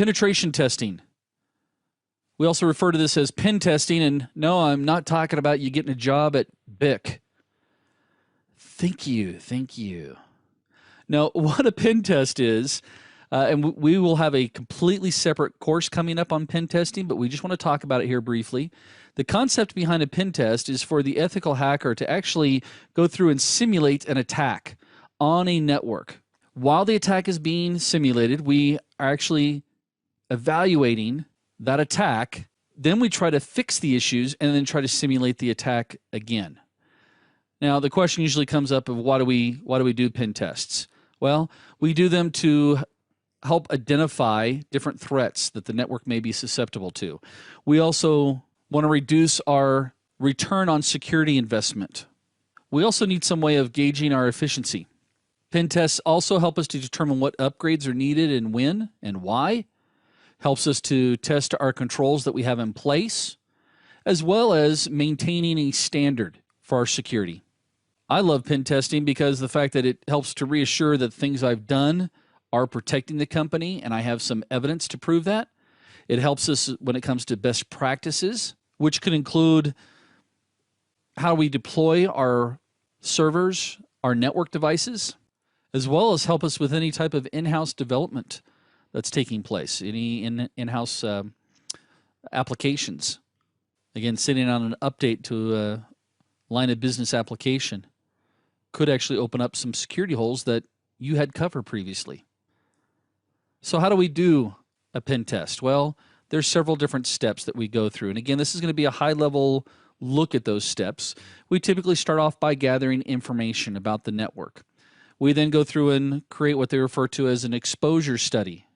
Penetration testing. We also refer to this as pen testing, and no, I'm not talking about you getting a job at BIC. Thank you. Now, what a pen test is, and we will have a completely separate course coming up on pen testing, but we just want to talk about it here briefly. The concept behind a pen test is for the ethical hacker to actually go through and simulate an attack on a network. While the attack is being simulated, we are actually evaluating that attack, then we try to fix the issues and then try to simulate the attack again. Now, the question usually comes up of why do we do pen tests? Well, we do them to help identify different threats that the network may be susceptible to. We also want to reduce our return on security investment. We also need some way of gauging our efficiency. Pen tests also help us to determine what upgrades are needed and when and why. Helps us to test our controls that we have in place, as well as maintaining a standard for our security. I love pen testing because the fact that it helps to reassure that things I've done are protecting the company, and I have some evidence to prove that. It helps us when it comes to best practices, which could include how we deploy our servers, our network devices, as well as help us with any type of in-house development that's taking place, any in-house applications. Again, sitting on an update to a line of business application could actually open up some security holes that you had covered previously. So how do we do a pen test? Well, there's several different steps that we go through. And again, this is going to be a high-level look at those steps. We typically start off by gathering information about the network. We then go through and create what they refer to as an exposure study.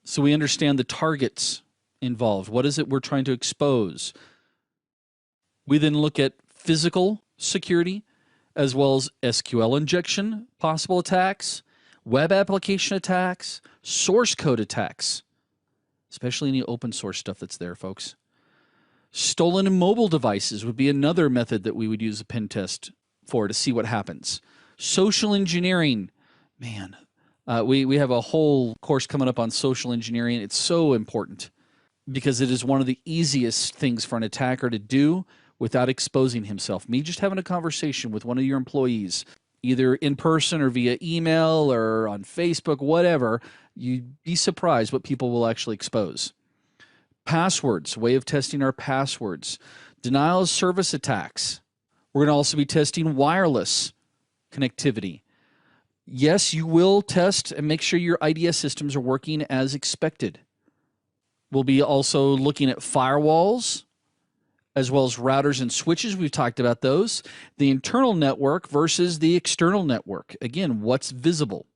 So we understand the targets involved. What is it we're trying to expose? We then look at physical security as well as SQL injection, possible attacks, web application attacks, source code attacks, especially any open source stuff that's there, folks. Stolen mobile devices would be another method that we would use a pen test for to see what happens. Social engineering, man. We have a whole course coming up on social engineering. It's so important because it is one of the easiest things for an attacker to do without exposing himself. Me just having a conversation with one of your employees, either in person or via email or on Facebook, whatever, you'd be surprised what people will actually expose. Passwords, way of testing our passwords. Denial of service attacks. We're going to also be testing wireless connectivity. Yes, you will test and make sure your IDS systems are working as expected. We'll be also looking at firewalls as well as routers and switches. We've talked about those. The internal network versus the external network. Again, what's visible.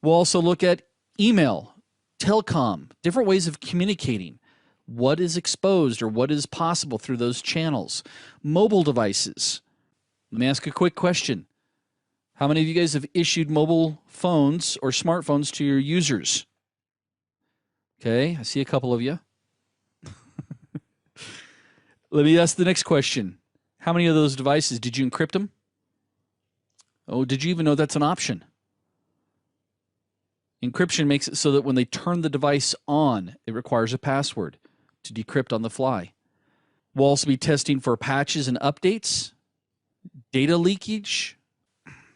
We'll also look at email, telecom, different ways of communicating. What is exposed or what is possible through those channels. Mobile devices. Let me ask a quick question. How many of you guys have issued mobile phones or smartphones to your users? Okay, I see a couple of you. Let me ask the next question. How many of those devices, did you encrypt them? Oh, did you even know that's an option? Encryption makes it so that when they turn the device on, it requires a password to decrypt on the fly. We'll also be testing for patches and updates, data leakage.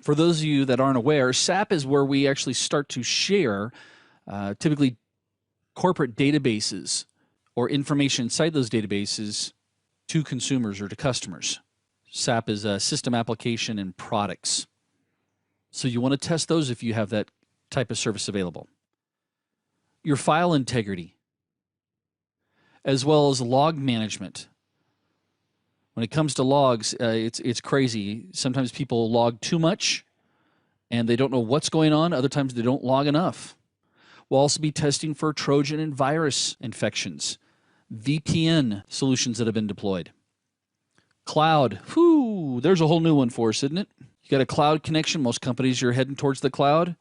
For those of you that aren't aware, SAP is where we actually start to share typically corporate databases or information inside those databases to consumers or to customers. SAP is a system application and products. So you want to test those if you have that type of service available. Your file integrity, as well as log management. When it comes to logs, it's crazy. Sometimes people log too much and they don't know what's going on. Other times they don't log enough. We'll also be testing for Trojan and virus infections, VPN solutions that have been deployed. Cloud, whew, there's a whole new one for us, isn't it? You got a cloud connection. Most companies are heading towards the cloud.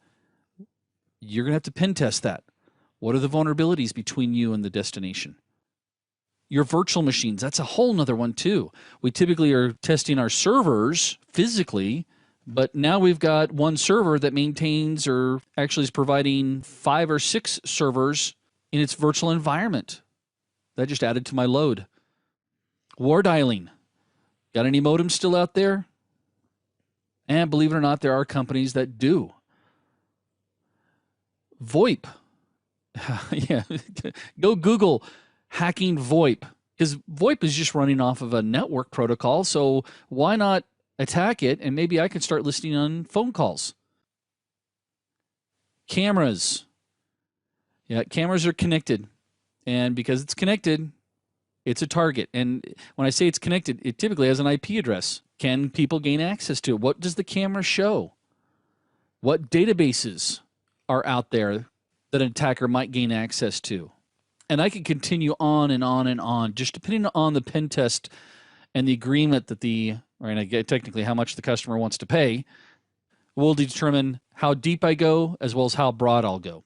You're going to have to pen test that. What are the vulnerabilities between you and the destination? Your virtual machines, that's a whole nother one too. We typically are testing our servers physically, but now we've got one server that maintains or actually is providing 5 or 6 servers in its virtual environment. That just added to my load. War dialing. Got any modems still out there? And believe it or not, there are companies that do. VoIP. Yeah, go Google hacking VoIP, because VoIP is just running off of a network protocol. So why not attack it? And maybe I could start listening on phone calls. Cameras. Yeah, cameras are connected. And because it's connected, it's a target. And when I say it's connected, it typically has an IP address. Can people gain access to it? What does the camera show? What databases are out there that an attacker might gain access to? And I could continue on and on and on, just depending on the pen test and the agreement that technically how much the customer wants to pay, will determine how deep I go as well as how broad I'll go.